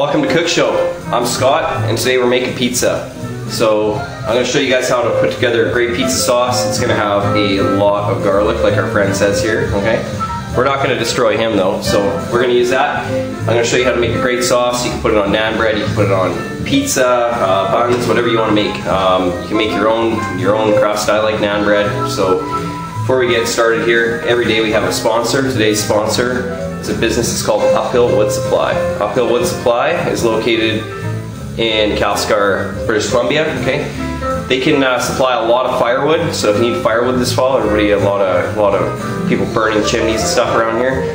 Welcome to Cook Show. I'm Scott, and today we're making pizza. So I'm going to show you guys how to put together a great pizza sauce. It's going to have a lot of garlic, like our friend says here. Okay, we're not going to destroy him though, so we're going to use that. I'm going to show you how to make a great sauce. You can put it on naan bread, you can put it on pizza, buns, whatever you want to make. You can make your own crust. I like naan bread. So before we get started here, every day we have a sponsor. Today's sponsor is a business that's called Uphill Wood Supply. Uphill Wood Supply is located in Calscar, British Columbia. Okay, they can supply a lot of firewood. So if you need firewood this fall, everybody, a lot of people burning chimneys and stuff around here.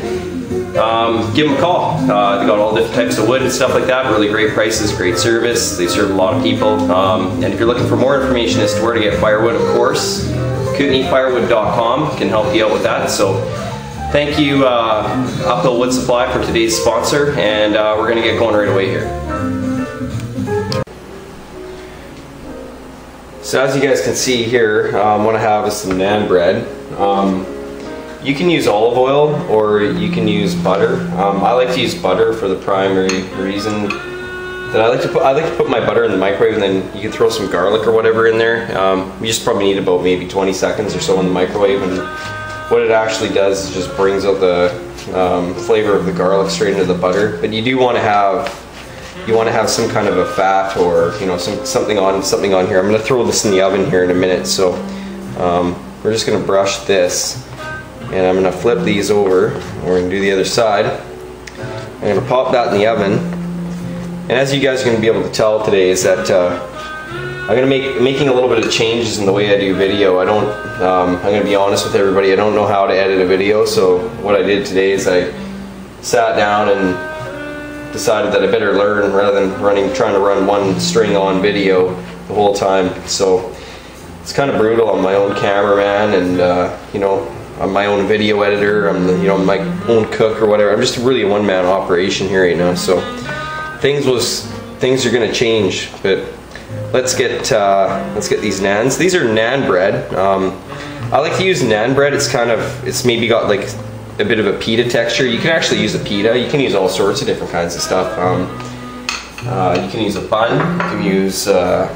Give them a call. They got all different types of wood and stuff like that. Really great prices, great service. They serve a lot of people. And if you're looking for more information as to where to get firewood, of course, kootenaifirewood.com can help you out with that. So thank you, Uphill Wood Supply, for today's sponsor, and we're going to get going right away here. So as you guys can see here, what I have is some naan bread. You can use olive oil or you can use butter. I like to use butter for the primary reason that I like to put my butter in the microwave, and then you can throw some garlic or whatever in there. You just probably need about maybe 20 seconds or so in the microwave, and what it actually does is just brings out the flavor of the garlic straight into the butter. But you do want to have some kind of a fat, or something on here. I'm going to throw this in the oven here in a minute. So we're just going to brush this, and I'm going to flip these over. We're going to do the other side. I'm going to pop that in the oven. And as you guys are going to be able to tell today is that I'm going to be making a little bit of changes in the way I do video. I'm going to be honest with everybody, I don't know how to edit a video, so what I did today is I sat down and decided that I better learn rather than trying to run one string on video the whole time. So it's kind of brutal. I'm my own cameraman, and I'm my own video editor. I'm my own cook or whatever. I'm just really a one-man operation here right now. So things are going to change, but let's get these naans. These are naan bread. I like to use naan bread. It's maybe got like a bit of a pita texture. You can actually use a pita. You can use all sorts of different kinds of stuff. You can use a bun. You can use a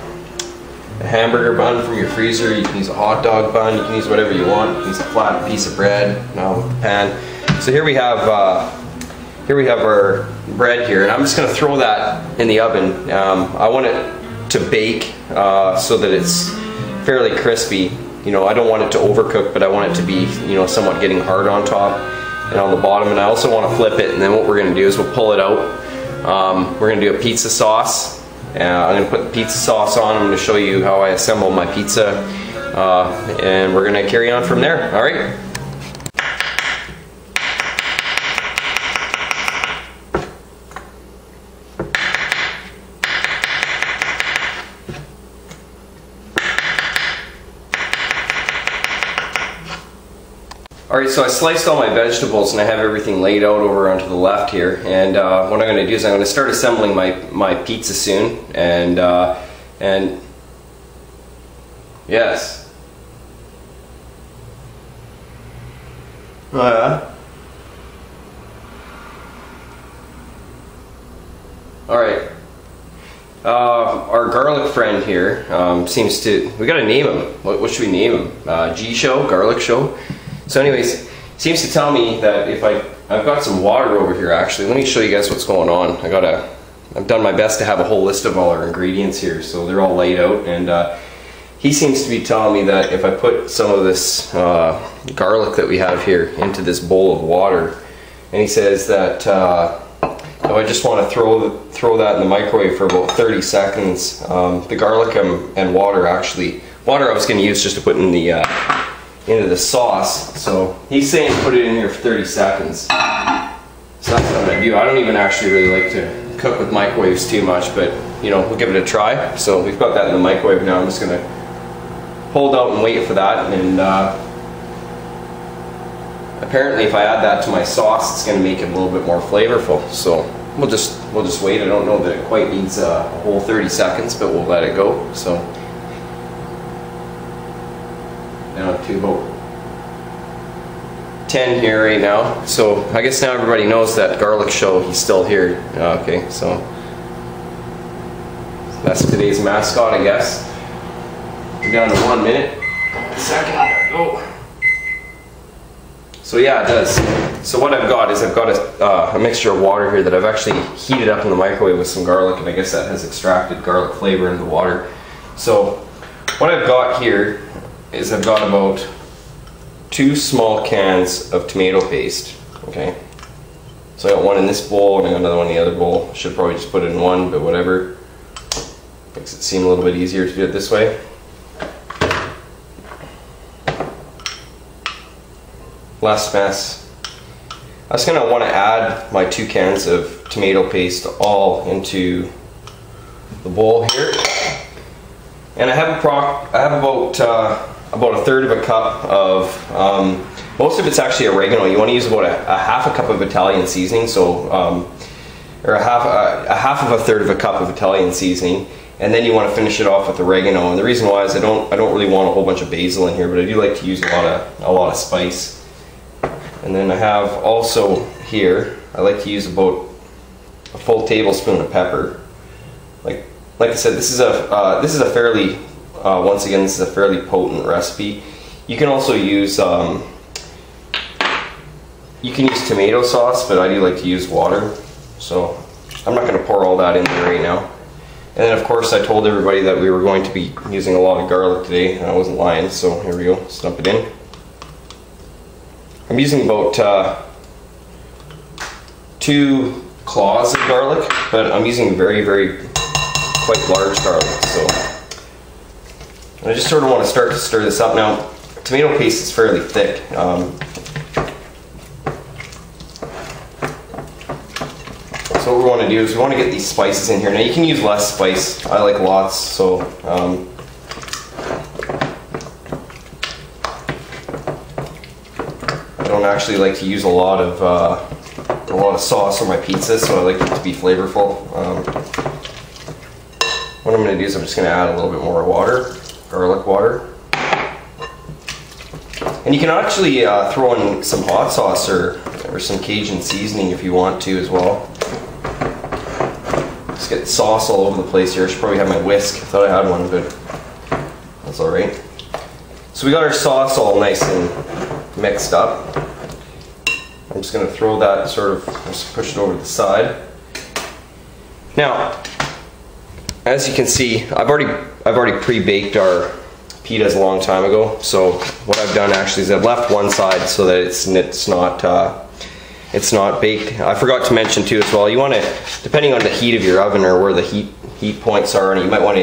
hamburger bun from your freezer. You can use a hot dog bun. You can use whatever you want. You can use a flat piece of bread with the pan. So here we have our bread here, and I'm just going to throw that in the oven. I want it to bake so that it's fairly crispy. I don't want it to overcook, but I want it to be somewhat getting hard on top and on the bottom. And I also want to flip it, and then what we're going to do is we'll pull it out. We're going to do a pizza sauce. I'm going to put the pizza sauce on. I'm going to show you how I assemble my pizza, and we're going to carry on from there. All right. Alright, so I sliced all my vegetables and I have everything laid out over onto the left here, and what I'm going to do is I'm going to start assembling my pizza soon, and yes. Oh yeah? Alright. Our garlic friend here seems to, we gotta name him. What should we name him? G Show? Garlic Show? So anyways, seems to tell me that if I've got some water over here actually. Let me show you guys what's going on. I've done my best to have a whole list of all our ingredients here, so they're all laid out, and he seems to be telling me that if I put some of this garlic that we have here into this bowl of water, and he says that if I just want to throw that in the microwave for about 30 seconds, the garlic and water I was going to use just to put in into the sauce. So he's saying put it in here for 30 seconds. So that's what I'm going to do. I don't even actually really like to cook with microwaves too much, but we'll give it a try. So we've got that in the microwave now. I'm just going to hold out and wait for that, and apparently if I add that to my sauce, it's going to make it a little bit more flavorful. So we'll just wait. I don't know that it quite needs a whole 30 seconds, but we'll let it go. So now to about 10 here right now. So I guess now everybody knows that Garlic Show, he's still here. Okay, so That's today's mascot, I guess. We're down to 1 minute. Second, there we go. So yeah, it does. So what I've got is I've got a mixture of water here that I've actually heated up in the microwave with some garlic, and I guess that has extracted garlic flavor into the water. So what I've got here is I've got about 2 small cans of tomato paste. Okay. So I got one in this bowl and I got another one in the other bowl. Should probably just put it in one, but whatever. Makes it seem a little bit easier to do it this way. Last mess. I'm just gonna want to add my 2 cans of tomato paste all into the bowl here, and I have about a third of a cup of most of it's actually oregano. You want to use about a half a cup of Italian seasoning, so or a half of a third of a cup of Italian seasoning, and then you want to finish it off with oregano. And the reason why is I don't really want a whole bunch of basil in here, but I do like to use a lot of spice. And then I have also here, I like to use about a full tablespoon of pepper. Like I said, this is a fairly once again, this is a fairly potent recipe. You can also use tomato sauce, but I do like to use water. So I'm not going to pour all that in there right now. And then of course I told everybody that we were going to be using a lot of garlic today, and I wasn't lying. So here we go. Let's dump it in. I'm using about 2 cloves of garlic, but I'm using very quite large garlic. So I just sort of want to start to stir this up. Now, tomato paste is fairly thick. So what we want to do is we want to get these spices in here. Now you can use less spice. I like lots, so I don't actually like to use a lot of sauce on my pizza, so I like it to be flavorful. What I'm going to do is I'm just going to add a little bit more water, garlic water. And you can actually throw in some hot sauce or some Cajun seasoning if you want to as well. Just get sauce all over the place here. I should probably have my whisk. I thought I had one, but that's alright. So we got our sauce all nice and mixed up. I'm just going to throw that just push it over to the side. Now, as you can see, I've already pre-baked our pitas a long time ago. So what I've done actually is I've left one side so that it's not baked. I forgot to mention too as well, you want to, depending on the heat of your oven or where the heat points are, and you might want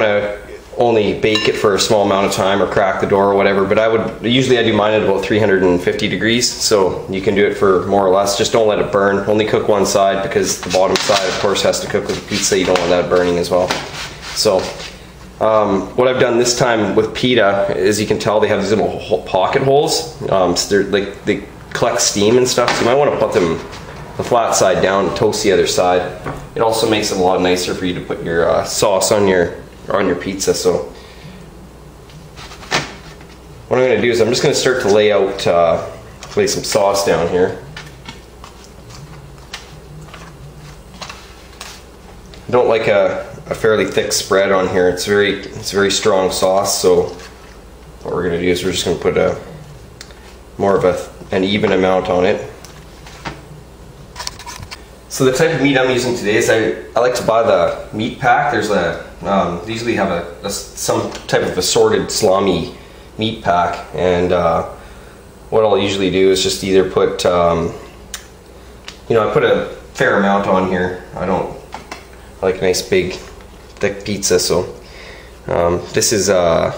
to only bake it for a small amount of time or crack the door or whatever, but I do mine at about 350 degrees, so you can do it for more or less. Just don't let it burn. Only cook one side, because the bottom side of course has to cook with the pizza. You don't want that burning as well. So what I've done this time with pita is, you can tell they have these little pocket holes. So they collect steam and stuff, so you might want to put them the flat side down, toast the other side. It also makes it a lot nicer for you to put your sauce on your pizza. So what I'm going to do is I'm just going to start to lay some sauce down here. I don't like a fairly thick spread on here. It's very strong sauce. So what we're going to do is we're just going to put more of an even amount on it. So the type of meat I'm using today is I like to buy the meat pack. There's they usually have some type of assorted salami meat pack, and what I'll usually do is just either put I put a fair amount on here. I like a nice big thick pizza, so this is I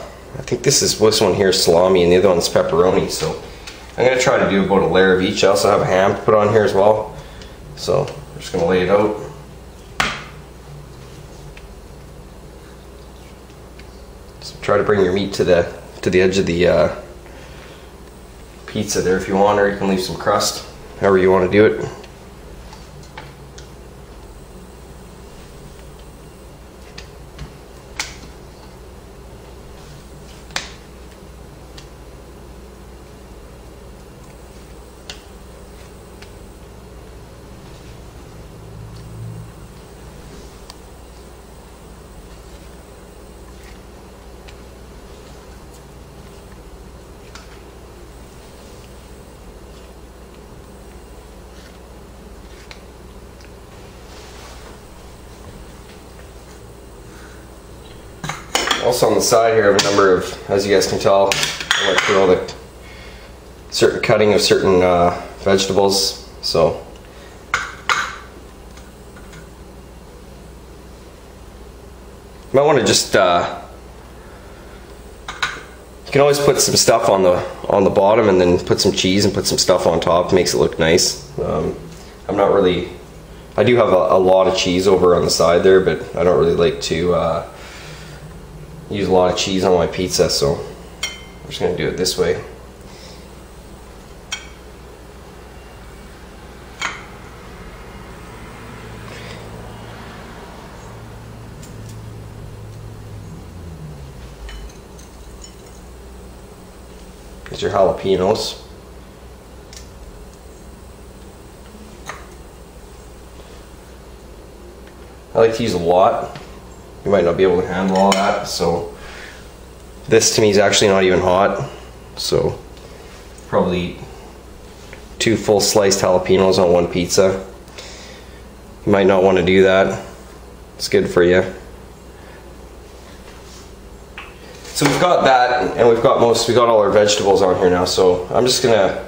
think this one here is salami and the other one's pepperoni, so I'm going to try to do about a layer of each. I also have a ham to put on here as well, so I'm just going to lay it out. So try to bring your meat to the edge of the pizza there if you want, or you can leave some crust, however you want to do it. Also on the side here I have a number of, as you guys can tell, I went through all the certain cutting of certain vegetables. So you might want to just you can always put some stuff on the bottom and then put some cheese and put some stuff on top. It makes it look nice. I'm not really, I do have a lot of cheese over on the side there, but I don't really like to use a lot of cheese on my pizza, so I'm just going to do it this way. Here's your jalapenos. I like to use a lot. You might not be able to handle all that, so this to me is actually not even hot, so probably eat 2 full sliced jalapenos on one pizza. You might not want to do that. It's good for you. So we've got that, and we've got all our vegetables on here now. So I'm just gonna.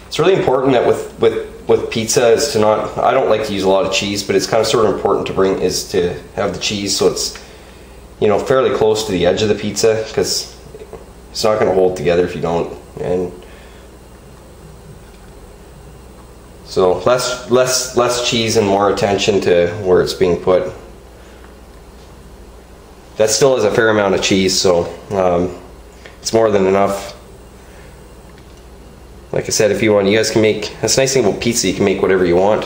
It's really important that with pizza is to not. I don't like to use a lot of cheese, but it's kind of sort of important to have the cheese so it's, you know, fairly close to the edge of the pizza, because it's not going to hold together if you don't. And so less cheese and more attention to where it's being put. That still is a fair amount of cheese, so it's more than enough. Like I said, if you want, you guys can make, that's the nice thing about pizza, you can make whatever you want.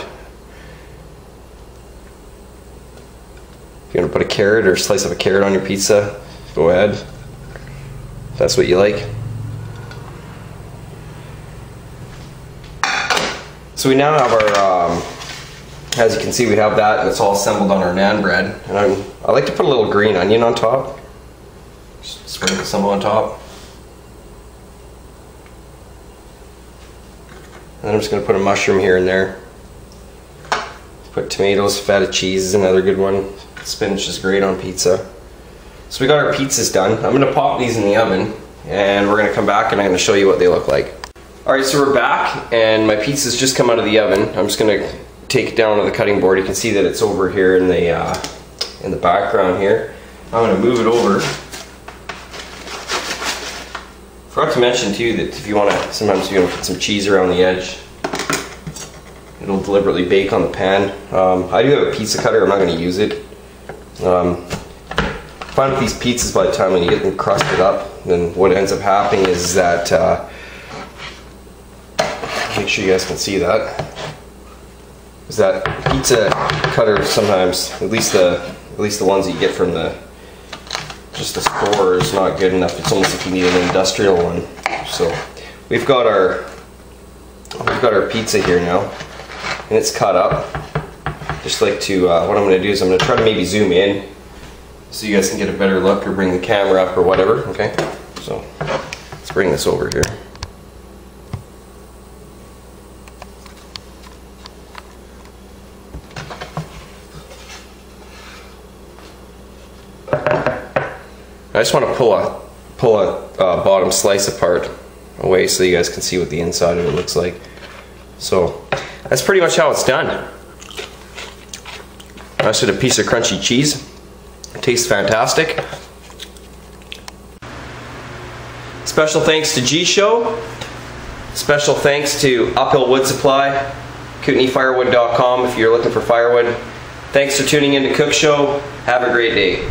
If you want to put a carrot or a slice of a carrot on your pizza, go ahead. If that's what you like. So we now have our, as you can see, we have that, and it's all assembled on our naan bread. And I like to put a little green onion on top. Just sprinkle some on top. And then I'm just going to put a mushroom here and there. Put tomatoes, feta cheese is another good one. Spinach is great on pizza. So we got our pizzas done. I'm going to pop these in the oven, and we're going to come back and I'm going to show you what they look like. Alright, so we're back, and my pizza's just come out of the oven. I'm just going to take it down to the cutting board. You can see that it's over here in the background here. I'm going to move it over. Forgot to mention too that if you want to, sometimes you want to put some cheese around the edge. It'll deliberately bake on the pan. I do have a pizza cutter. I'm not going to use it. Find with these pizzas, by the time when you get them crusted up, then what ends up happening is that make sure you guys can see that. Is that pizza cutter sometimes, at least the ones that you get from just the store, is not good enough. It's almost like you need an industrial one. So we've got our pizza here now, and it's cut up. Just like to what I'm going to do is I'm going to try to maybe zoom in so you guys can get a better look, or bring the camera up or whatever. Okay, so let's bring this over here. I just want to pull a bottom slice apart away so you guys can see what the inside of it looks like. So that's pretty much how it's done. I just did a piece of crunchy cheese. It tastes fantastic. Special thanks to G-Show. Special thanks to Uphill Wood Supply, KootenaiFirewood.com if you're looking for firewood. Thanks for tuning in to Cook Show. Have a great day.